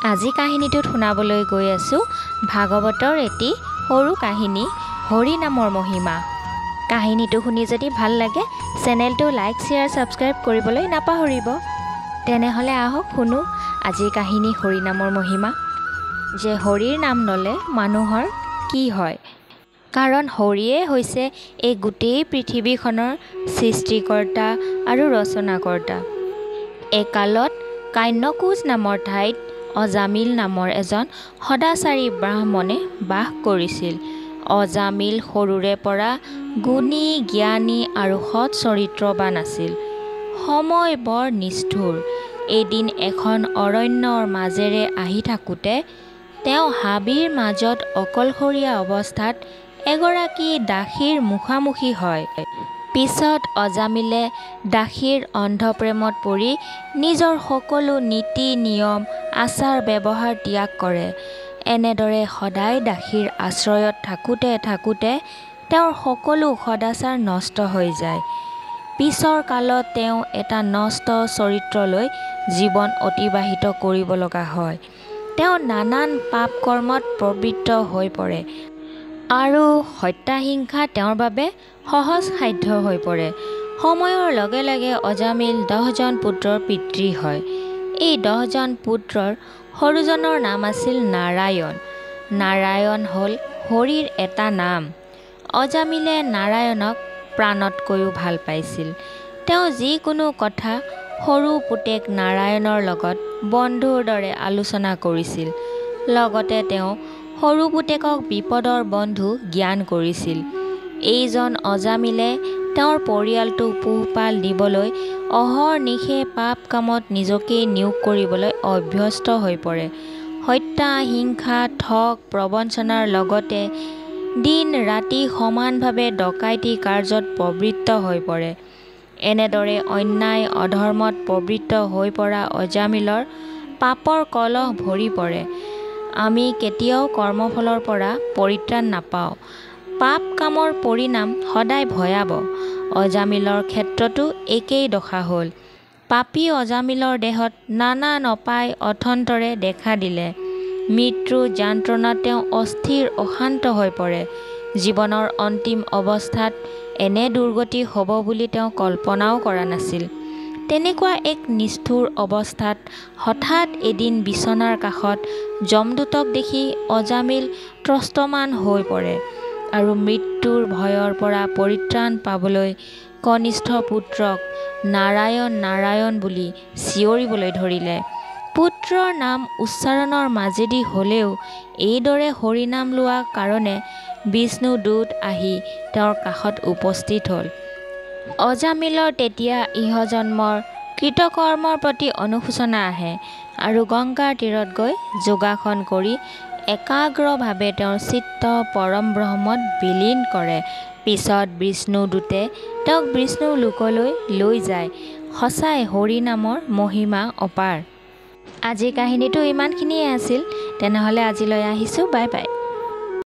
আজি কাহিনীটোত শুনাবলৈ গৈ আছোঁ ভাগৱতৰ এটি সৰু কাহিনী হৰি নামৰ মহিমা। কাহিনীটো শুনি যদি ভাল লাগে চেনেলটো লাইক শ্বেয়াৰ ছাবস্ক্ৰাইব কৰিবলৈ নাপাহৰিব। তেনেহ'লে আহক শুনো আজিৰ কাহিনী হৰি নামৰ মহিমা। যে হৰিৰ নাম ল'লে মানুহৰ কি হয়, কাৰণ হৰিয়ে হৈছে এই গোটেই পৃথিৱীখনৰ সৃষ্টিকৰ্তা আৰু ৰচনাকৰ্তা। একালত কান্যকুজ নামৰ ঠাইত অজামিল নামৰ এজন সদাচাৰী ব্ৰাহ্মণে বাস কৰিছিল। অজামিল সৰুৰে পৰা গুণী জ্ঞানী আৰু সৎ চৰিত্ৰৱান আছিল। সময় বৰ নিষ্ঠুৰ। এদিন এখন অৰণ্যৰ মাজেৰে আহি থাকোঁতে তেওঁ হাবিৰ মাজত অকলশৰীয়া অৱস্থাত এগৰাকী দাসীৰ মুখামুখি হয়। পিছত অজামিলে দাসীৰ অন্ধপ্ৰেমত পৰি নিজৰ সকলো নীতি নিয়ম আচাৰ ব্যৱহাৰ ত্যাগ কৰে। এনেদৰে সদায় দাসীৰ আশ্ৰয়ত থাকোঁতে থাকোঁতে তেওঁৰ সকলো সদাচাৰ নষ্ট হৈ যায়। পিছৰ কালত তেওঁ এটা নষ্ট চৰিত্ৰলৈ জীৱন অতিবাহিত কৰিব লগা হয়। তেওঁ নানান পাপ কৰ্মত প্ৰবৃত্ত হৈ পৰে আৰু হত্যাহিংসা তেওঁৰ বাবে সহজসাধ্য হৈ পৰে। সময়ৰ লগে লগে অজামিল 10জন পুত্ৰৰ পিতৃ হয়। এই 10জন পুত্ৰৰ সৰুজনৰ নাম আছিল নাৰায়ণ। নাৰায়ণ হ'ল হৰিৰ এটা নাম। অজামিলে নাৰায়ণক প্ৰাণতকৈও ভাল পাইছিল। তেওঁ যিকোনো কথা সৰু পুতেক নাৰায়ণৰ লগত বন্ধুৰ দৰে আলোচনা কৰিছিল। লগতে তেওঁ সৰু পুতেকক বিপদৰ বন্ধু জ্ঞান কৰিছিল। এইজন অজামিলে তেওঁৰ পৰিয়ালটোক পোহপাল দিবলৈ অহৰ্নিশে পাপ কামত নিজকেই নিয়োগ কৰিবলৈ অভ্যস্ত হৈ পৰে। হত্যা হিংসা ঠগ প্ৰবঞ্চনাৰ লগতে দিন ৰাতি সমানভাৱে ডকাইতি কাৰ্যত প্ৰবৃত্ত হৈ পৰে। এনেদৰে অন্যায় অধৰ্মত প্ৰবৃত্ত হৈ পৰা অজামিলৰ পাপৰ কলহ ভৰি পৰে। আমি কেতিয়াও কৰ্মফলৰ পৰা পৰিত্ৰাণ নাপাওঁ। পাপ কামৰ পৰিণাম সদায় ভয়াৱহ। অজামিলৰ ক্ষেত্ৰতো একেই দশা হ'ল। পাপী অজামিলৰ দেহত নানান অপায় অথন্তৰে দেখা দিলে। মৃত্যু যন্ত্ৰণাত তেওঁ অস্থিৰ অশান্ত হৈ পৰে। জীৱনৰ অন্তিম অৱস্থাত এনে দুৰ্গতি হ'ব বুলি তেওঁ কল্পনাও কৰা নাছিল। তেনেকুৱা এক নিষ্ঠুৰ অৱস্থাত হঠাৎ এদিন বিচনাৰ কাষত যমদূতক দেখি অজামিল ত্ৰস্তমান হৈ পৰে আৰু মৃত্যুৰ ভয়ৰ পৰা পৰিত্ৰাণ পাবলৈ কনিষ্ঠ পুত্ৰক নাৰায়ণ নাৰায়ণ বুলি চিঞৰিবলৈ ধৰিলে। পুত্ৰৰ নাম উচ্চাৰণৰ মাজেদি হ'লেও এইদৰে হৰিনাম লোৱা কাৰণে বিষ্ণুদূত আহি তেওঁৰ কাষত উপস্থিত হ'ল। অজামিলৰ তেতিয়া ইহজন্মৰ কৃতকৰ্মৰ প্ৰতি অনুশোচনা আহে আৰু গংগাৰ তীৰত গৈ যোগাসন কৰি একাগ্ৰভাৱে তেওঁৰ চিত্ত পৰম ব্ৰহ্মত বিলীন কৰে। পিছত বিষ্ণুদূতে তেওঁক বিষ্ণু লোকলৈ লৈ যায়। সঁচাই হৰি নামৰ মহিমা অপাৰ। আজিৰ কাহিনীটো ইমানখিনিয়ে আছিল। তেনেহ'লে আজিলৈ আহিছোঁ। Bye bye.